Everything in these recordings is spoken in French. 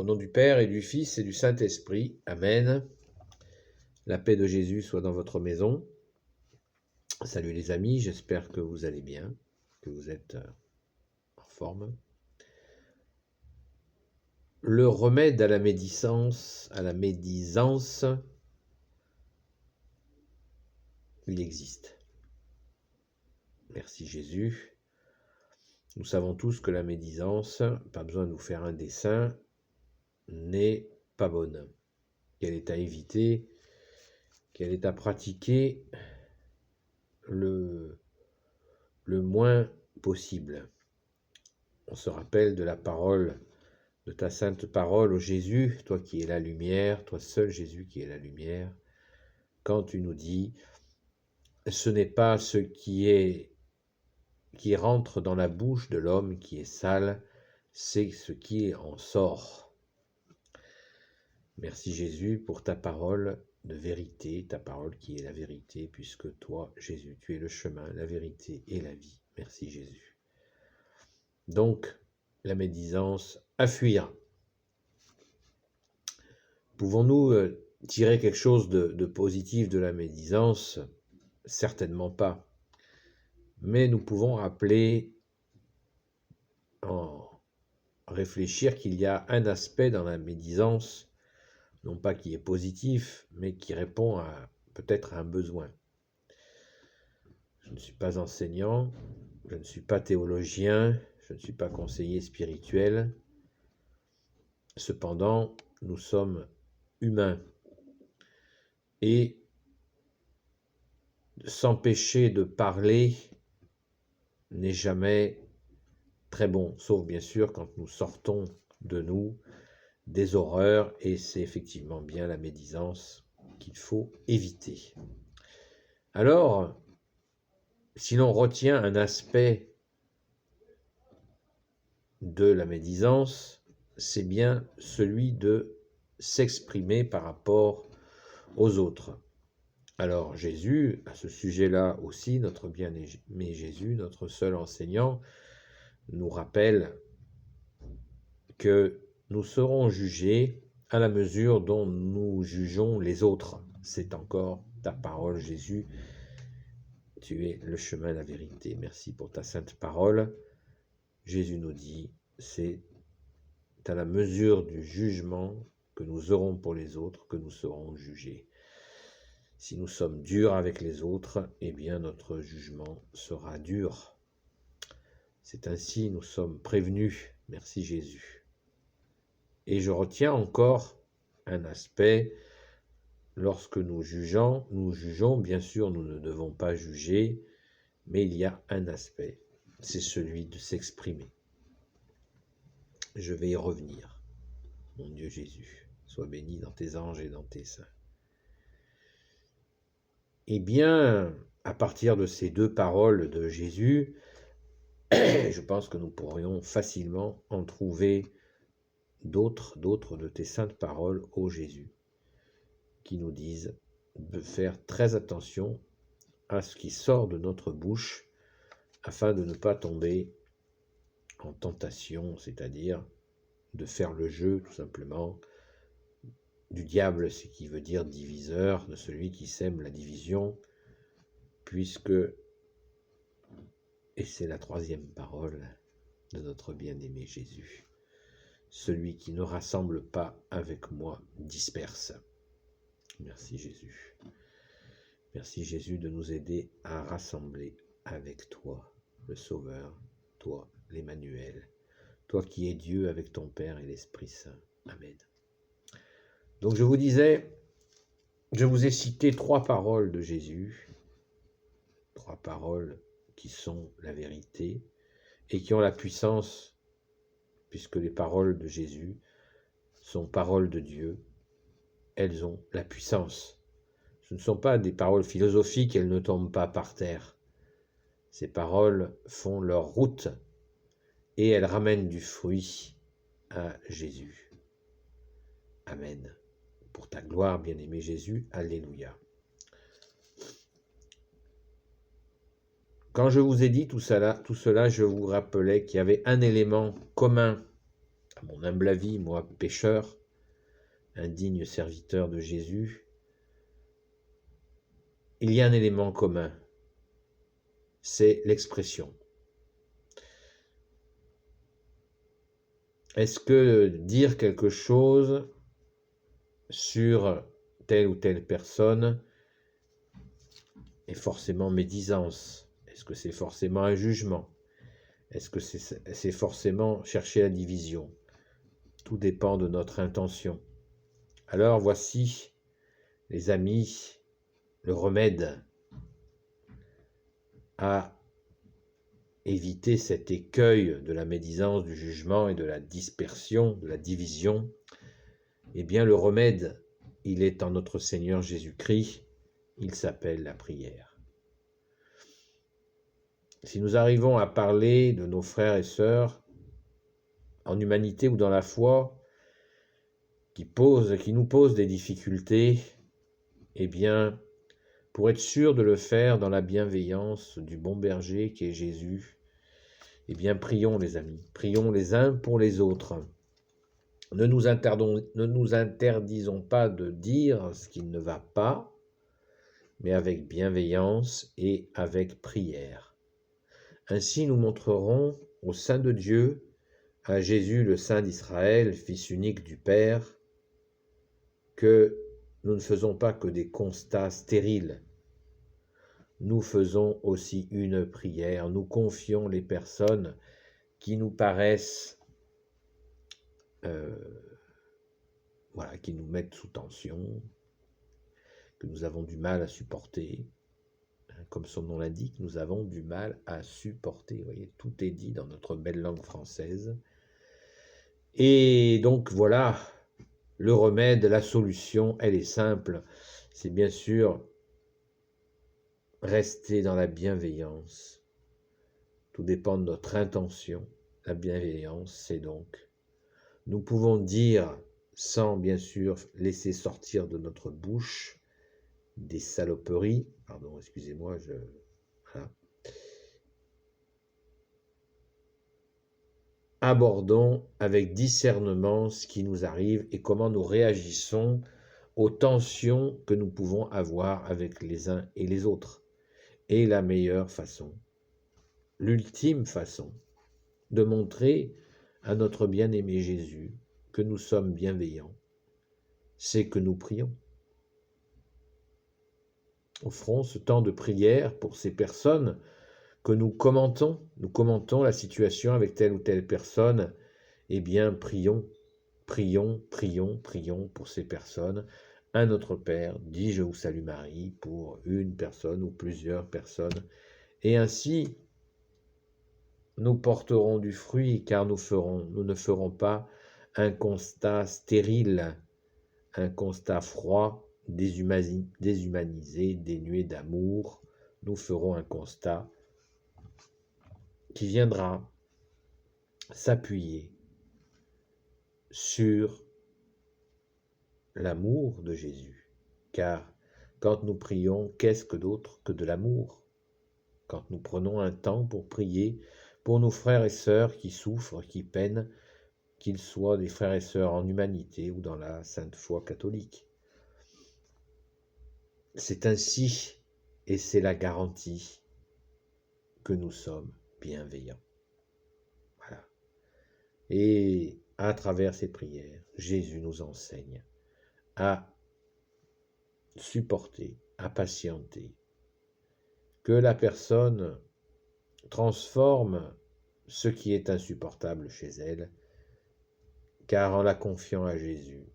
Au nom du Père et du Fils et du Saint-Esprit. Amen. La paix de Jésus soit dans votre maison. Salut les amis, j'espère que vous allez bien, que vous êtes en forme. Le remède à la médisance, il existe. Merci Jésus. Nous savons tous que la médisance, pas besoin de vous faire un dessin, n'est pas bonne. Qu'elle est à éviter, qu'elle est à pratiquer le moins possible. On se rappelle de la parole, de ta sainte parole, ô Jésus, toi qui es la lumière, toi seul Jésus qui est la lumière, quand tu nous dis, ce n'est pas ce qui rentre dans la bouche de l'homme qui est sale, c'est ce qui en sort. Merci Jésus pour ta parole de vérité, ta parole qui est la vérité, puisque toi, Jésus, tu es le chemin, la vérité et la vie. Merci Jésus. Donc, la médisance à fuir. Pouvons-nous tirer quelque chose de positif de la médisance? Certainement pas. Mais nous pouvons rappeler, réfléchir qu'il y a un aspect dans la médisance, non pas qui est positif, mais qui répond à peut-être à un besoin. Je ne suis pas enseignant, je ne suis pas théologien, je ne suis pas conseiller spirituel. Cependant, nous sommes humains. Et s'empêcher de parler n'est jamais très bon, sauf bien sûr quand nous sortons de nous des horreurs, et c'est effectivement bien la médisance qu'il faut éviter. Alors, si l'on retient un aspect de la médisance, c'est bien celui de s'exprimer par rapport aux autres. Alors Jésus, à ce sujet-là aussi, notre bien-aimé Jésus, notre seul enseignant, nous rappelle que nous serons jugés à la mesure dont nous jugeons les autres. C'est encore ta parole, Jésus. Tu es le chemin, la vérité. Merci pour ta sainte parole. Jésus nous dit, c'est à la mesure du jugement que nous aurons pour les autres que nous serons jugés. Si nous sommes durs avec les autres, eh bien notre jugement sera dur. C'est ainsi, nous sommes prévenus. Merci Jésus. Et je retiens encore un aspect, lorsque nous jugeons, bien sûr, nous ne devons pas juger, mais il y a un aspect, c'est celui de s'exprimer. Je vais y revenir. Mon Dieu Jésus, sois béni dans tes anges et dans tes saints. Eh bien, à partir de ces deux paroles de Jésus, je pense que nous pourrions facilement en trouver d'autres de tes saintes paroles, ô Jésus, qui nous disent de faire très attention à ce qui sort de notre bouche afin de ne pas tomber en tentation, c'est-à-dire de faire le jeu tout simplement du diable, ce qui veut dire diviseur, de celui qui sème la division, puisque, et c'est la troisième parole de notre bien-aimé Jésus, celui qui ne rassemble pas avec moi disperse. Merci Jésus. Merci Jésus de nous aider à rassembler avec toi, le Sauveur, toi, l'Emmanuel, toi qui es Dieu avec ton Père et l'Esprit Saint. Amen. Donc je vous disais, je vous ai cité trois paroles de Jésus, trois paroles qui sont la vérité et qui ont la puissance, puisque les paroles de Jésus sont paroles de Dieu, elles ont la puissance. Ce ne sont pas des paroles philosophiques, elles ne tombent pas par terre. Ces paroles font leur route et elles ramènent du fruit à Jésus. Amen. Pour ta gloire, bien-aimé Jésus, alléluia. Quand je vous ai dit tout cela, je vous rappelais qu'il y avait un élément commun À mon humble avis, moi, pécheur, indigne serviteur de Jésus, il y a un élément commun, c'est l'expression. Est-ce que dire quelque chose sur telle ou telle personne est forcément médisance? Est-ce que c'est forcément un jugement? Est-ce que c'est forcément chercher la division? Tout dépend de notre intention. Alors voici, les amis, le remède à éviter cet écueil de la médisance, du jugement et de la dispersion, de la division. Eh bien, le remède, il est en notre Seigneur Jésus-Christ, il s'appelle la prière. Si nous arrivons à parler de nos frères et sœurs en humanité ou dans la foi, qui nous posent des difficultés, eh bien, pour être sûr de le faire dans la bienveillance du bon berger qui est Jésus, eh bien, prions les amis, prions les uns pour les autres. Ne nous interdisons pas de dire ce qui ne va pas, mais avec bienveillance et avec prière. Ainsi nous montrerons au sein de Dieu, à Jésus le Saint d'Israël, Fils unique du Père, que nous ne faisons pas que des constats stériles. Nous faisons aussi une prière, nous confions les personnes qui nous paraissent, qui nous mettent sous tension, que nous avons du mal à supporter. Comme son nom l'indique, nous avons du mal à supporter. Vous voyez, tout est dit dans notre belle langue française. Et donc voilà, le remède, la solution, elle est simple. C'est bien sûr rester dans la bienveillance. Tout dépend de notre intention. La bienveillance, c'est donc, nous pouvons dire, sans bien sûr laisser sortir de notre bouche des saloperies, pardon, excusez-moi, voilà. Abordons avec discernement ce qui nous arrive et comment nous réagissons aux tensions que nous pouvons avoir avec les uns et les autres. Et la meilleure façon, l'ultime façon de montrer à notre bien-aimé Jésus que nous sommes bienveillants, c'est que nous prions. Offrons ce temps de prière pour ces personnes que nous commentons la situation avec telle ou telle personne. Eh bien, prions pour ces personnes. Un Notre Père, dit Je vous salue Marie, pour une personne ou plusieurs personnes. Et ainsi, nous porterons du fruit, car nous ne ferons pas un constat stérile, un constat froid, déshumanisé, dénué d'amour. Nous ferons un constat qui viendra s'appuyer sur l'amour de Jésus. Car quand nous prions, qu'est-ce que d'autre que de l'amour? Quand nous prenons un temps pour prier pour nos frères et sœurs qui souffrent, qui peinent, qu'ils soient des frères et sœurs en humanité ou dans la sainte foi catholique. C'est ainsi, et c'est la garantie, que nous sommes bienveillants. Voilà. Et à travers ces prières, Jésus nous enseigne à supporter, à patienter, que la personne transforme ce qui est insupportable chez elle, car en la confiant à Jésus,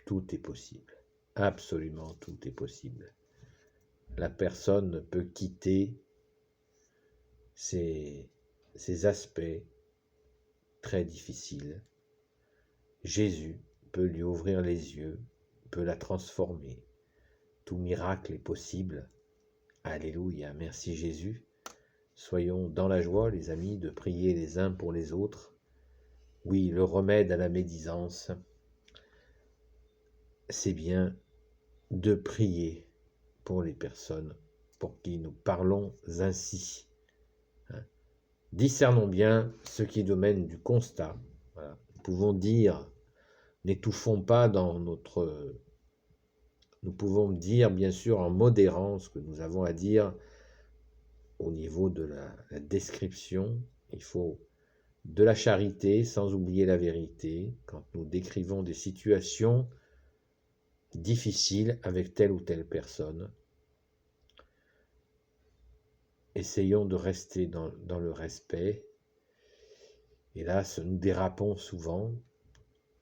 tout est possible. Absolument tout est possible. La personne peut quitter ces aspects très difficiles. Jésus peut lui ouvrir les yeux, peut la transformer. Tout miracle est possible. Alléluia, merci Jésus. Soyons dans la joie, les amis, de prier les uns pour les autres. Oui, le remède à la médisance, c'est bien de prier pour les personnes pour qui nous parlons ainsi. Discernons bien ce qui est domaine du constat. Voilà. pouvons dire, n'étouffons pas dans notre... Nous pouvons dire, bien sûr, en modérant ce que nous avons à dire au niveau de la description. Il faut de la charité sans oublier la vérité. Quand nous décrivons des situations difficiles avec telle ou telle personne, essayons de rester dans le respect. Hélas, nous dérapons souvent.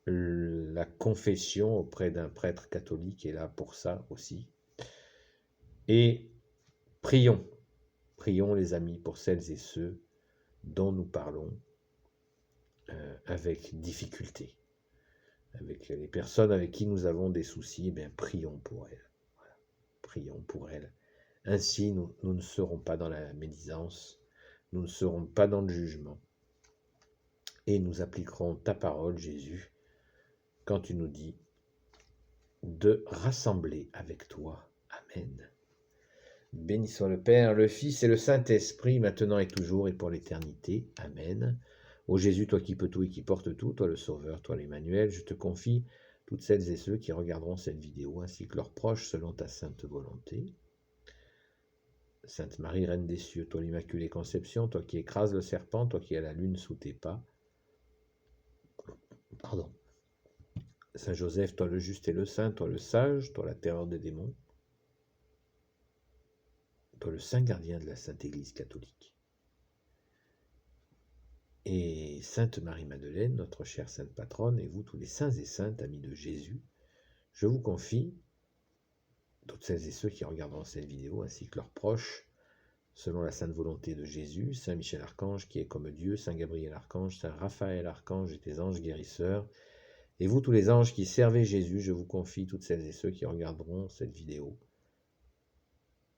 La confession auprès d'un prêtre catholique est là pour ça aussi. Et prions, prions les amis pour celles et ceux dont nous parlons avec difficulté. Avec les personnes avec qui nous avons des soucis, eh bien, prions pour elles. Voilà. Prions pour elles. Ainsi, nous ne serons pas dans la médisance, nous ne serons pas dans le jugement. Et nous appliquerons ta parole, Jésus, quand tu nous dis de rassembler avec toi. Amen. Béni soit le Père, le Fils et le Saint-Esprit, maintenant et toujours et pour l'éternité. Amen. Ô Jésus, toi qui peux tout et qui portes tout, toi le Sauveur, toi l'Emmanuel, je te confie toutes celles et ceux qui regarderont cette vidéo, ainsi que leurs proches, selon ta sainte volonté. Sainte Marie, Reine des cieux, toi l'Immaculée Conception, toi qui écrases le serpent, toi qui as la lune sous tes pas. Pardon. Saint Joseph, toi le juste et le saint, toi le sage, toi la terreur des démons, toi le saint gardien de la Sainte Église catholique. Et Sainte Marie-Madeleine, notre chère sainte patronne, et vous tous les saints et saintes, amis de Jésus, je vous confie toutes celles et ceux qui regarderont cette vidéo, ainsi que leurs proches, selon la sainte volonté de Jésus, Saint Michel Archange, qui est comme Dieu, Saint Gabriel Archange, Saint Raphaël Archange et tes anges guérisseurs, et vous tous les anges qui servez Jésus, je vous confie toutes celles et ceux qui regarderont cette vidéo,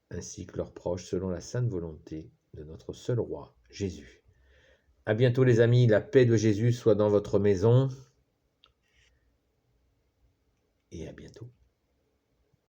ainsi que leurs proches, selon la sainte volonté de notre seul roi, Jésus. À bientôt les amis, la paix de Jésus soit dans votre maison, et à bientôt.